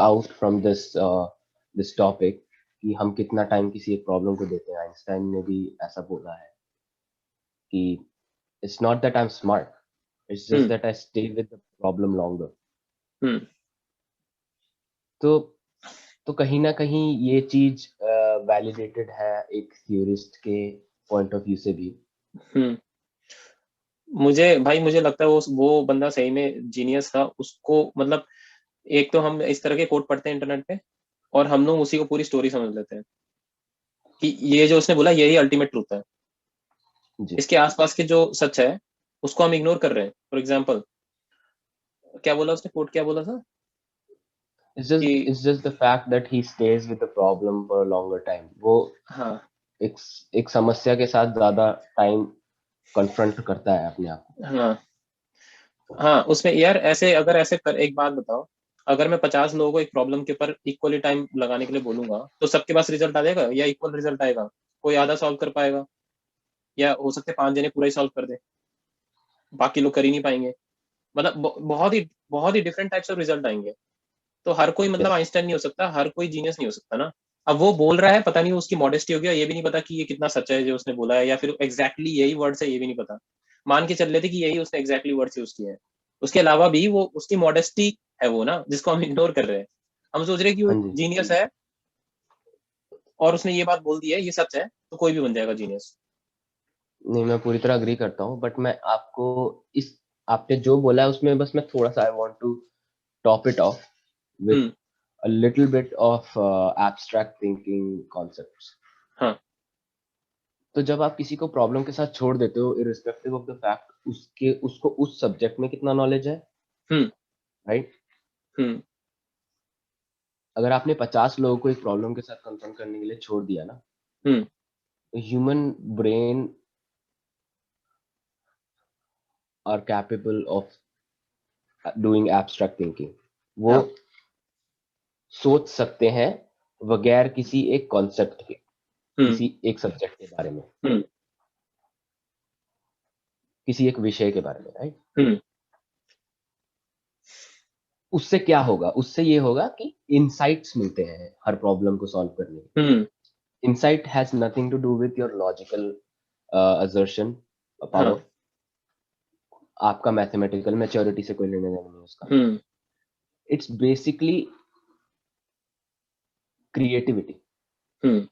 Out from this topic कि हम कितना टाइम किसी एक प्रॉब्लम को देते हैं, आइंस्टाइन ने भी ऐसा बोला है कि it's not that I am smart, it's just hmm that I stay with the problem longer. Hmm तो तो कहीं ना कहीं ये चीज वैलिडेटेड है एक थ्योरिस्ट के पॉइंट ऑफ व्यू से भी। हम्म मुझे लगता है वो बंदा सही में जीनियस था। उसको मतलब एक तो हम इस तरह के कोट पढ़ते हैं इंटरनेट पे, और हम लोग उसी को पूरी स्टोरी समझ लेते हैं कि ये जो उसने बोला यही अल्टीमेट ट्रूथ है। जी। इसके आसपास के जो सच है उसको हम इग्नोर कर रहे हैं। फॉर एग्जाम्पल, क्या बोला उसने, कोट क्या बोला था कि It's just the fact that he stays with the problem for a longer time. वो हाँ एक एक समस्या के साथ ज्यादा टाइम कन्फ्रंट करता है अपने आप हाँ हाँ, उसमें यार ऐसे अगर ऐसे कर, एक बात बताओ, अगर मैं 50 लोगों को एक प्रॉब्लम के ऊपर इक्वली टाइम लगाने के लिए बोलूंगा तो सबके पास रिजल्ट आ जाएगा या इक्वल रिजल्ट आएगा? कोई आधा सॉल्व कर पाएगा, या हो सकते हैं 5 जने पूरा ही सॉल्व कर दे, बाकी लोग कर ही नहीं पाएंगे। मतलब बहुत ही डिफरेंट टाइप्स ऑफ रिजल्ट आएंगे। तो हर कोई को। मतलब आइंस्टाइन नहीं हो सकता, हर कोई जीनियस नहीं हो सकता ना। अब वो बोल रहा है, पता नहीं उसकी मॉडेस्टी हो गया, ये भी नहीं पता कि ये कितना सच्चा है जो उसने बोला है, या फिर एग्जैक्टली यही वर्ड्स है ये भी नहीं पता। मान के चल लेते कि यही उसने एग्जैक्टली वर्ड्स यूज किए हैं, उसके अलावा भी वो उसकी मॉडेस्टी है वो ना, जिसको हम इग्नोर कर रहे हैं। हम सोच रहे हैं कि वो हाँ जी। जीनियस है और उसने ये बात बोल दी है, ये सच है, तो कोई भी बन जाएगा जीनियस। नहीं, मैं पूरी तरह अग्री करता हूँ, बट मैं आपको इस आपने जो बोला है उसमें बस मैं थोड़ा सा I want to top it off with hmm a little bit of abstract thinking concepts. हाँ तो जब आप किसी को प्रॉब्लम के साथ छोड़ देते हो इररिस्पेक्टिव ऑफ द फैक्ट उसके उसको उस सब्जेक्ट में कितना नॉलेज है, हम्म राइट? हम्म अगर आपने 50 लोगों को एक प्रॉब्लम के साथ कंफ्रंट करने के लिए छोड़ दिया ना, हम्म तो human brain are capable of doing abstract thinking. वो हाँ सोच सकते हैं बगैर किसी एक कॉन्सेप्ट के, हम्म किसी एक सब्जेक्ट के बारे में, हम्म किसी एक विषय के बारे में, राइट? हम्म उससे क्या होगा? उससे ये होगा कि इनसाइट्स मिलते हैं हर प्रॉब्लम को सॉल्व करने के हम्म लिए। Insight has nothing to do with your logical assertion हाँ पावर। आपका मैथमेटिकल मैच्योरिटी से कोई लेना देना नहीं उसका। Hmm it's basically creativity. Hmm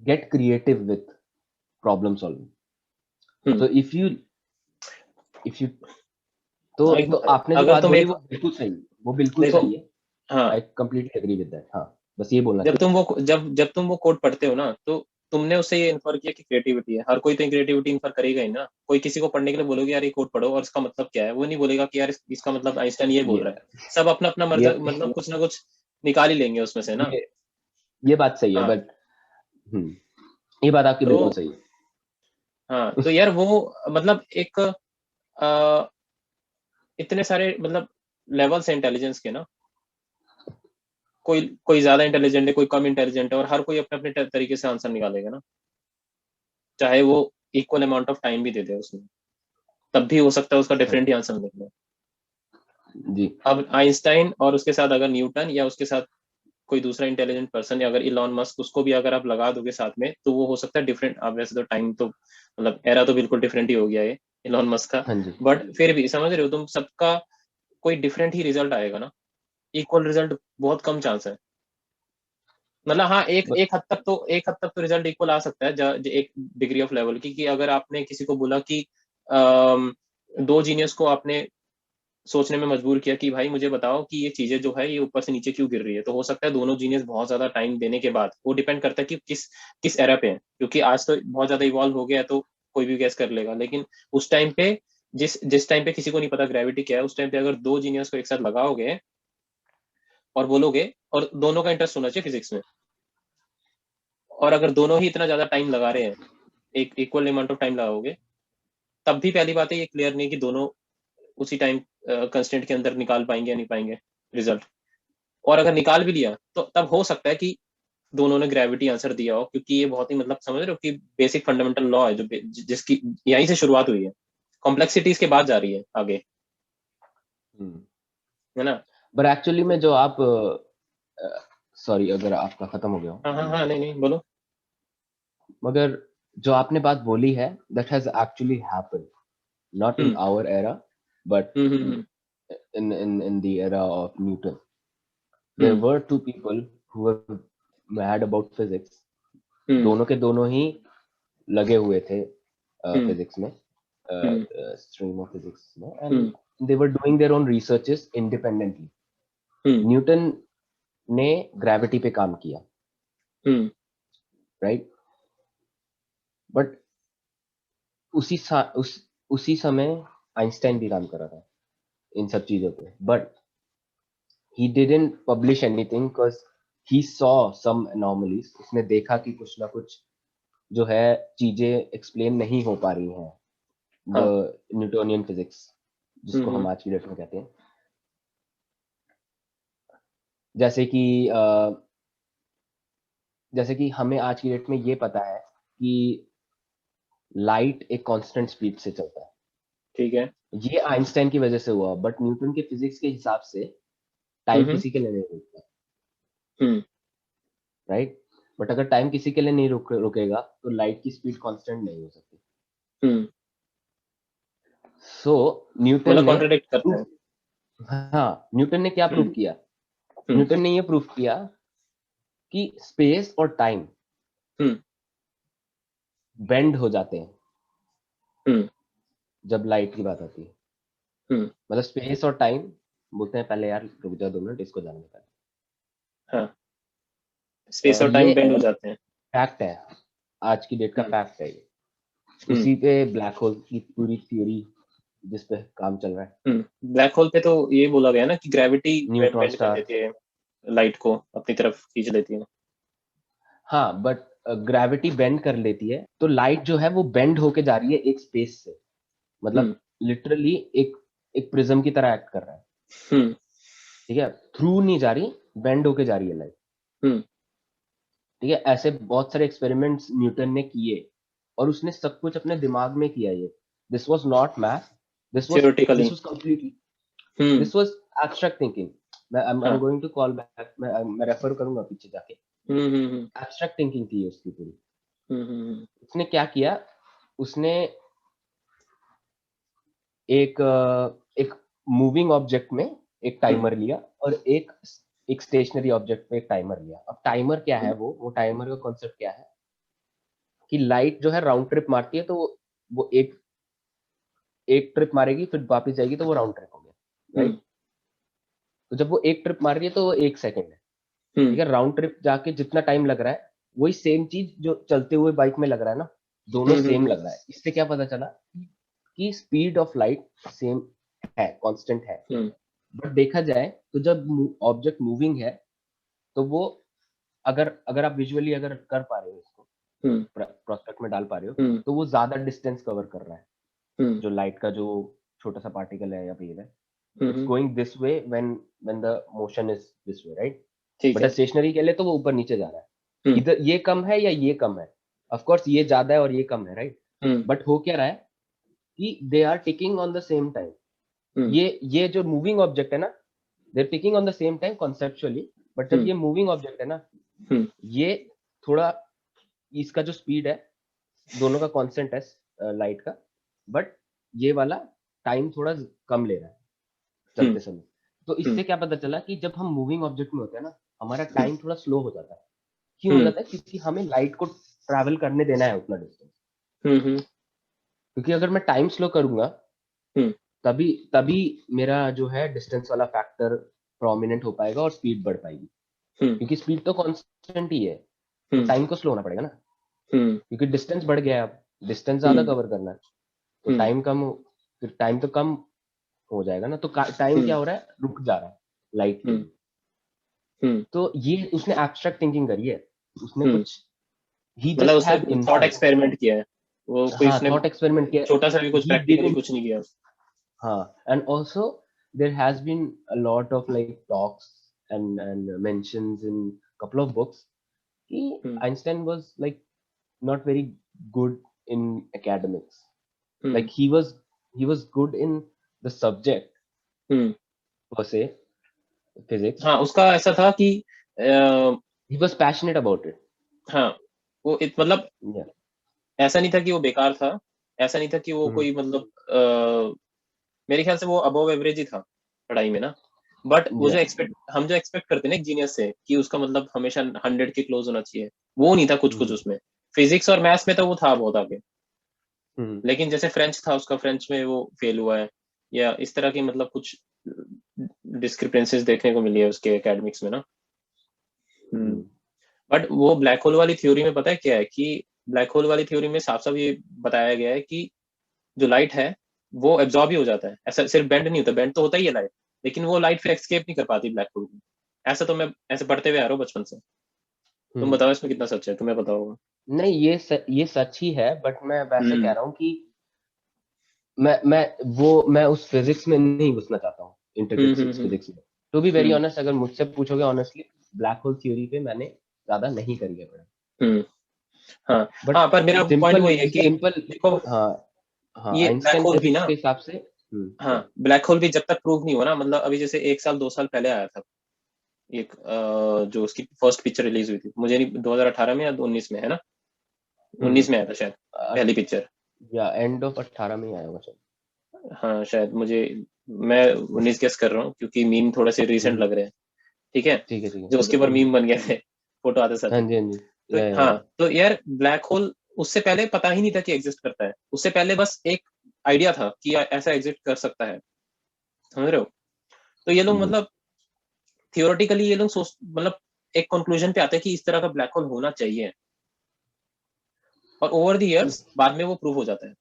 get creative with problem solving. Hmm so if you तो आपने जो अगर बात तुम बोली एक, वो बिल्कुल देखो, सही है। हाँ, I completely agree with that. हाँ, बस ये बोलना जब चाहता था। जब तुम वो कोड पढ़ते हो ना, तो तुमने उससे ये इन्फर किया कि क्रिएटिविटी है। हर कोई तो क्रिएटिविटी इन्फर करेगा ही ना। कोई किसी को पढ़ने के लिए बोलोगे यार ये कोड पढ़ो और इसका मतलब क्या है, वो नहीं बोलेगा कि यार इसका मतलब आइंस्टाइन ये बोल ये रहा है। सब अपना अपना ये मतलब कुछ ना कुछ निकाल ही लेंगे उसमें से ना। ये ये बात सही है, हाँ बट ये बात आपकी तो बिल्कुल सही है। हाँ तो यार वो मतलब एक इतने सारे मतलब लेवल्स हैं इंटेलिजेंस के ना। कोई कोई ज्यादा इंटेलिजेंट है, कोई कम इंटेलिजेंट है, और हर कोई अपने अपने तरीके से आंसर निकालेगा ना, चाहे वो इक्वल अमाउंट ऑफ टाइम भी दे दे उसमें, तब भी हो सकता है उसका हाँ डिफरेंट ही आंसर निकले। जी। अब आइंस्टाइन और उसके साथ अगर न्यूटन, या उसके साथ कोई दूसरा इंटेलिजेंट पर्सन, या अगर इलॉन मस्क, उसको भी अगर आप लगा दोगे साथ में, तो वो हो सकता है डिफरेंट। अब वैसे तो टाइम तो मतलब एरा तो बिल्कुल डिफरेंट ही हो गया है इलॉन मस्क का, हाँ जी। बट फिर भी समझ रहे हो तुम, सबका कोई डिफरेंट ही रिजल्ट आएगा ना। इक्वल रिजल्ट बहुत कम चांस है। मतलब हाँ, बट एक हद तक तो रिजल्ट इक्वल आ सकता है, एक डिग्री ऑफ लेवल की, कि अगर आपने किसी को बोला कि अम, दो जीनियस को आपने सोचने में मजबूर किया कि भाई मुझे बताओ कि ये चीजें जो है ये ऊपर से नीचे क्यों गिर रही है, तो हो सकता है दोनों जीनियस बहुत ज्यादा टाइम देने के बाद, वो डिपेंड करता है कि किस किस एरा पे है, क्योंकि आज तो बहुत ज्यादा इवॉल्व हो गया है तो कोई भी गैस कर लेगा। लेकिन उस टाइम पे, जिस जिस टाइम पे किसी को नहीं पता ग्रेविटी क्या है, उस टाइम पे अगर दो जीनियस को एक साथ लगाओगे और बोलोगे, और दोनों का इंटरेस्ट होना चाहिए फिजिक्स में, और अगर दोनों ही इतना ज्यादा टाइम लगा रहे हैं, एक इक्वल अमाउंट ऑफ टाइम लगाओगे, तब भी पहली बात है ये क्लियर नहीं कि दोनों उसी टाइम कंस्टेंट के अंदर निकाल पाएंगे या नहीं पाएंगे रिजल्ट। और अगर निकाल भी लिया तो तब हो सकता है कि दोनों ने ग्रेविटी आंसर दिया हो, क्योंकि ये बहुत ही मतलब समझ रहे हो कि बेसिक फंडामेंटल लॉ है जो जिसकी यहीं से शुरुआत हुई है, कॉम्प्लेक्सिटी इसके बाद जा रही है आगे, है ना। बट एक्चुअली में जो आप सॉरी अगर आपका खत्म हो गया हो। हाँ, नहीं, बोलो। मगर जो आपने बात बोली है, that has actually happened, not in our era, but hmm in the era of Newton. There hmm were two people who were mad about physics. हम्म दोनों के दोनों ही लगे हुए थे हम्म फिजिक्स में, हम्म स्ट्रीम ऑफ फिजिक्स में, हम्म and they were doing their own researches independently. Hmm Newton ने gravity पे काम किया, हम्म राइट, बट उसी समय आइंस्टाइन भी काम कर रहा था इन सब चीजों पे, but he didn't publish anything because he saw some anomalies. उसने देखा कि कुछ ना कुछ जो है चीजें एक्सप्लेन नहीं हो पा रही हैं, हाँ द न्यूटोनियन फिजिक्स, जिसको हम हम्म आज की डेट में कहते हैं। जैसे कि जैसे कि हमें आज की डेट में ये पता है कि लाइट एक कांस्टेंट स्पीड से चलता है। ठीक है। ये आइंस्टाइन की वजह से हुआ, बट न्यूटन के फिजिक्स के हिसाब से टाइम हम्म किसी के लिए नहीं रुकता, हम्म राइट। बट अगर टाइम किसी के लिए नहीं रुकेगा तो लाइट की स्पीड कांस्टेंट नहीं हो सकती। हम्म सो न्यूटन मतलब ने कॉन्ट्रडिक्ट करता है। प्रूफ, हाँ, न्यूटन ने क्या प्रूफ हम्म किया? हम्म न्यूटन ने ये प्रूफ किया कि स्पेस और टाइम हम्म बेंड हो जाते हैं हम्म जब लाइट की बात आती है। हम्म मतलब स्पेस और टाइम बोलते हैं, पहले यार रुक जा 2 मिनट, इसको जानने का। हाँ, स्पेस और ये टाइम बेंड हो जाते हैं। फैक्ट है, आज की डेट का हम्म फैक्ट है ये। हम्म उसी पे ब्लैक होल की पूरी थ्योरी जिस पे काम चल रहा है। ब्लैक होल पे तो ये बोला गया ना कि ग्रेविटी न्यूट्रॉन बेंड कर स्टार, देती है, लाइट को अपनी तरफ खींच लेती है। हाँ, बट ग्रेविटी बेंड कर लेती है तो लाइट जो है वो बेंड होके जा रही है एक स्पेस से, हम्म मतलब लिटरली एक एक प्रिज्म की तरह एक्ट कर रहा है, हम्म ठीक है, थ्रू नहीं जा रही, बेंड होके जा रही है लाइट, हम्म ठीक है। ऐसे बहुत सारे एक्सपेरिमेंट्स न्यूटन ने किए और उसने सब कुछ अपने दिमाग में किया। ये this was not math, this was theoretically. This was completely, hmm this was abstract thinking. मैं आई एम हाँ गोइंग टू कॉल बैक, मैं रेफर करूंगा पीछे जाके। हम्म एब्स्ट्रैक्ट थिंकिंग थी उसकी पूरी। हम्म उसने क्या किया, उसने एक एक मूविंग ऑब्जेक्ट में एक हम्म टाइमर लिया और एक एक स्टेशनरी ऑब्जेक्ट पे एक टाइमर लिया। अब टाइमर क्या है, वो टाइमर का कॉन्सेप्ट क्या है कि लाइट जो है राउंड ट्रिप मारती है, तो वो एक एक ट्रिप मारेगी फिर वापस जाएगी, तो वो राउंड ट्रिप हो गया, हम्म राइट। तो जब वो एक ट्रिप मार रही है तो वो 1 सेकंड है, हम्म ठीक है। राउंड ट्रिप जाके जितना टाइम लग रहा है वही सेम चीज जो चलते हुए बाइक में लग रहा है ना, दोनों सेम हम्म लग रहा है। इससे क्या पता चला कि स्पीड ऑफ लाइट सेम है, कांस्टेंट है। हम्म बट देखा जाए तो जब ऑब्जेक्ट मूविंग है तो वो, अगर अगर आप विजुअली अगर कर पा रहे हो इसको, हम्म प्रोस्पेक्ट में डाल पा रहे हो, हम्म तो वो ज्यादा डिस्टेंस कवर कर रहा है। हम्म जो लाइट का जो छोटा सा पार्टिकल है या वेव है, it's hmm going this way when the motion is this way, right. ठीक बट है। स्टेशनरी के लिए तो वो ऊपर नीचे जा रहा है। हम्म इधर ये कम है या ये कम है, ऑफ कोर्स ये ज्यादा है और ये कम है, राइट। हम्म बट हो क्या रहा है कि they are ticking on the same time. Hmm ये जो मूविंग ऑब्जेक्ट है ना, they are ticking on the same time conceptually. But जब हम्म ये मूविंग ऑब्जेक्ट है ना, हम्म ये थोड़ा, इसका जो स्पीड है दोनों का कांस्टेंट है लाइट का, बट ये वाला टाइम थोड़ा कम ले रहा है हम्म चलते समय। तो हम्म इससे क्या पता चला कि जब हम मूविंग ऑब्जेक्ट में होते हैं ना, हमारा टाइम थोड़ा स्लो हो जाता है। क्यों हो हम्म जाता है? क्योंकि हमें लाइट को ट्रैवल करने देना है उतना डिस्टेंस। हम्म क्योंकि अगर मैं टाइम स्लो करूंगा हम्म तभी तभी मेरा जो है डिस्टेंस वाला फैक्टर प्रोमिनेंट हो पाएगा और स्पीड बढ़ पाएगी। हम्म क्योंकि स्पीड तो कांस्टेंट ही है, तो हम्म टाइम को स्लो होना पड़ेगा ना, हम्म क्योंकि डिस्टेंस बढ़ गया है। अब डिस्टेंस ज्यादा हम्म कवर करना है तो हम्म टाइम कम फिर टाइम तो कम हो जाएगा ना, तो टाइम क्या हम्म हो रहा है, रुक जा रहा है लाइट के हम्म लिए। हम्म तो ये उसने एब्स्ट्रैक्ट थिंकिंग करी है, उसने हम्म कुछ, ही मतलब जस्ट उसने हैड थॉट इनसाइट। एक्सपेरिमेंट किया है, वो कोई हाँ, उसने थॉट एक्सपेरिमेंट किया, छोटा सा भी कुछ ही प्रैक्टिकली डिडंट, कुछ नहीं किया। हाँ, and also there has been a lot of like talks and mentions in couple of books कि हम्म Einstein was like not very good in academics, like hmm he was good in the subject hmm per se, physics. हाँ, उसका ऐसा था कि He was passionate about it. हाँ, वो मतलब Yeah. ऐसा नहीं था कि वो बेकार था, ऐसा नहीं था कि वो कोई मतलब मेरे ख्याल से वो अबव एवरेज ही था पढ़ाई में ना। बट वो जो Yeah. हम जो एक्सपेक्ट करते हैं ना एक जीनियस से कि उसका मतलब हमेशा 100 के क्लोज होना चाहिए, वो नहीं था कुछ-कुछ उसमें। फिजिक्स और मैथ्स में तो वो था बहुत आगे। लेकिन जैसे फ्रेंच था उसका, फ्रेंच में वो फेल हुआ है, या इस तरह की मतलब कुछ डिस्क्रिपेंसीज देखने को मिली है उसके एकेडमिक्स में ना। बट वो ब्लैक होल वाली थ्योरी में पता है क्या है कि ब्लैक होल वाली थ्योरी में साफ-साफ ये बताया गया है कि जो लाइट है, वो एब्ज़ॉर्ब ही हो जाता है। ऐसा सिर्फ बेंड नहीं होता, बेंड तो होता ही है लाइट, लेकिन वो लाइट फिर एस्केप नहीं कर पाती ब्लैक होल में। ऐसा तो मैं ऐसे पढ़ते हुए आ रहा हूँ बचपन से। तुम बताओ इसमें कितना सच है? तुम्हें पता होगा। नहीं, ये सच ही है, बट मैं वैसे कह हुँ, रहा हूँ कि मैं उस फिजिक्स में नहीं घुसना चाहता हूँ, हुँ, इंटरडिक्स हुँ, हुँ, फिजिक्स में। To be very hmm, honest, अगर मुझसे पूछोगे ऑनेस्टली, ब्लैक होल थ्योरी पे मैंने ज्यादा नहीं करी है पढ़ाई। हुँ। हाँ, बट हाँ, पर मेरा पॉइंट सिंपल वही है कि सिंपल देखो हाँ, हाँ, ये ब्लैक आइंस्टाइन होल भी फिजिक्स ना, के हिसाब से। हाँ, क्या? ब्लैक होल भी जब तक प्रूव नहीं हुआ ना, मतलब अभी जैसे 1 साल 2 साल पहले आया था एक जो उसकी फर्स्ट पिक्चर रिलीज़ हुई थी। मुझे नहीं 2018 में या 19 में है ना? 19 में आया था शायद, पहली पिक्चर। या एंड ऑफ 18 में ही आया होगा शायद। हाँ, शायद मुझे मैं 19 गेस कर रहा हूँ क्योंकि मीम थोड़े से रीसेंट लग रहे हैं, ठीक है? ठीक है, ठीक है। जो उसके ऊपर मीम बन गए थे, फ़ोटो आते साथ हाँ ही। जी, हाँ जी। तो या। हाँ, तो यार ब्लैक होल उससे पहले पता ही नहीं था कि एग्ज़िस्ट करता है। उससे पहले बस एक आइडिया था कि ऐसा एग्ज़िस्ट कर सकता है, समझ रहे हो? तो ये लोग जी। मतलब थियोरेटिकली ये लोग सोच मतलब एक कंक्लूजन पे आते हैं कि इस तरह का ब्लैक होल होना चाहिए और ओवर द इयर्स बाद में वो प्रूव हो जाता है।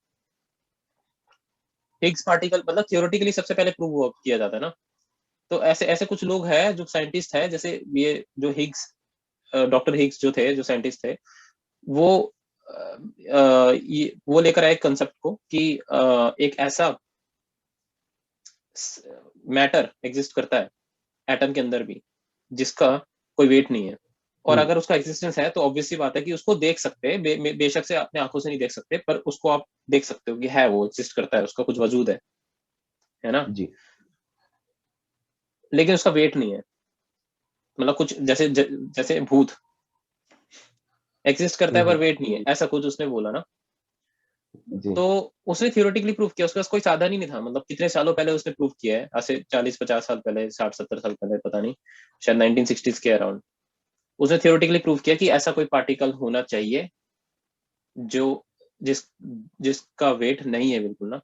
हिग्स पार्टिकल मतलब थियोरेटिकली सबसे पहले प्रूव हुआ किया जाता है ना। तो ऐसे ऐसे कुछ लोग हैं जो साइंटिस्ट हैं जैसे ये जो हिग्स डॉक्टर हिग्स जो थे जो साइंटिस्ट थे वो ये वो लेकर आए कंसेप्ट को कि एक ऐसा मैटर एग्जिस्ट करता है एटम के अंदर भी जिसका कोई वेट नहीं है और हम्म। अगर उसका एग्जिस्टेंस है तो ऑब्वियस सी बात है कि उसको देख सकते हैं बेशक से अपने आंखों से नहीं देख सकते पर उसको आप देख सकते हो कि है वो एग्जिस्ट करता है उसका कुछ वजूद है ना। जी। लेकिन उसका वेट नहीं है मतलब कुछ जैसे जैसे भूत एग्जिस्ट करता है पर वेट नहीं है ऐसा कुछ उसने बोला ना। जी। तो उसने थियोरेटिकली प्रूव किया उसके पास कोई साधन ही नहीं था मतलब कितने सालों पहले उसने प्रूव किया है आज से 40-50 साल पहले 60-70 साल पहले पता नहीं शायद 1960s के अराउंड उसने थियोरेटिकली प्रूव किया कि ऐसा कोई पार्टिकल होना चाहिए जो जिस जिसका वेट नहीं है बिल्कुल ना।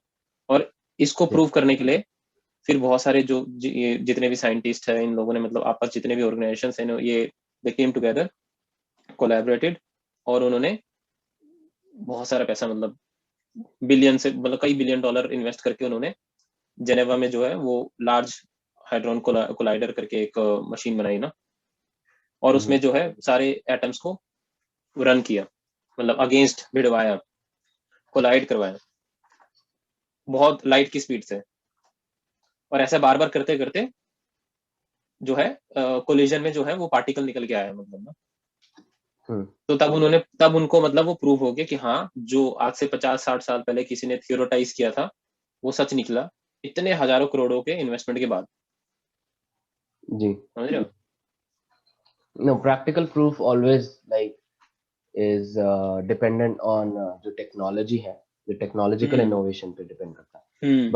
और इसको जी। प्रूव करने के लिए फिर बहुत सारे जो ये जितने भी साइंटिस्ट हैं इन लोगों ने मतलब आपस जितने भी ऑर्गेनाइजेशंस हैं ये दे केम टुगेदर कोलैबोरेटेड और उन्होंने बहुत सारा पैसा मतलब बिलियन से मतलब कई बिलियन डॉलर इन्वेस्ट करके उन्होंने जेनेवा में जो है वो लार्ज हाइड्रोन कोलाइडर करके एक मशीन बनाई ना और उसमें जो है सारे एटम्स को रन किया मतलब अगेंस्ट भिड़वाया कोलाइड करवाया बहुत लाइट की स्पीड से और ऐसा बार बार करते करते जो है कोलिजन में जो है वो पार्टिकल निकल के आया मतलब ना। तो तब उनको मतलब वो प्रूव हो गया कि हाँ जो आज से 50-60 साल पहले किसी ने थियोरोटाइज किया था वो सच निकला इतने हजारों करोड़ों के इन्वेस्टमेंट के बाद। जी। समझ रहे हो। No, practical proof always like is dependent on जो टेक्नोलॉजी है, जो टेक्नोलॉजिकल हम्म इनोवेशन पे डिपेंड करता है। हम्म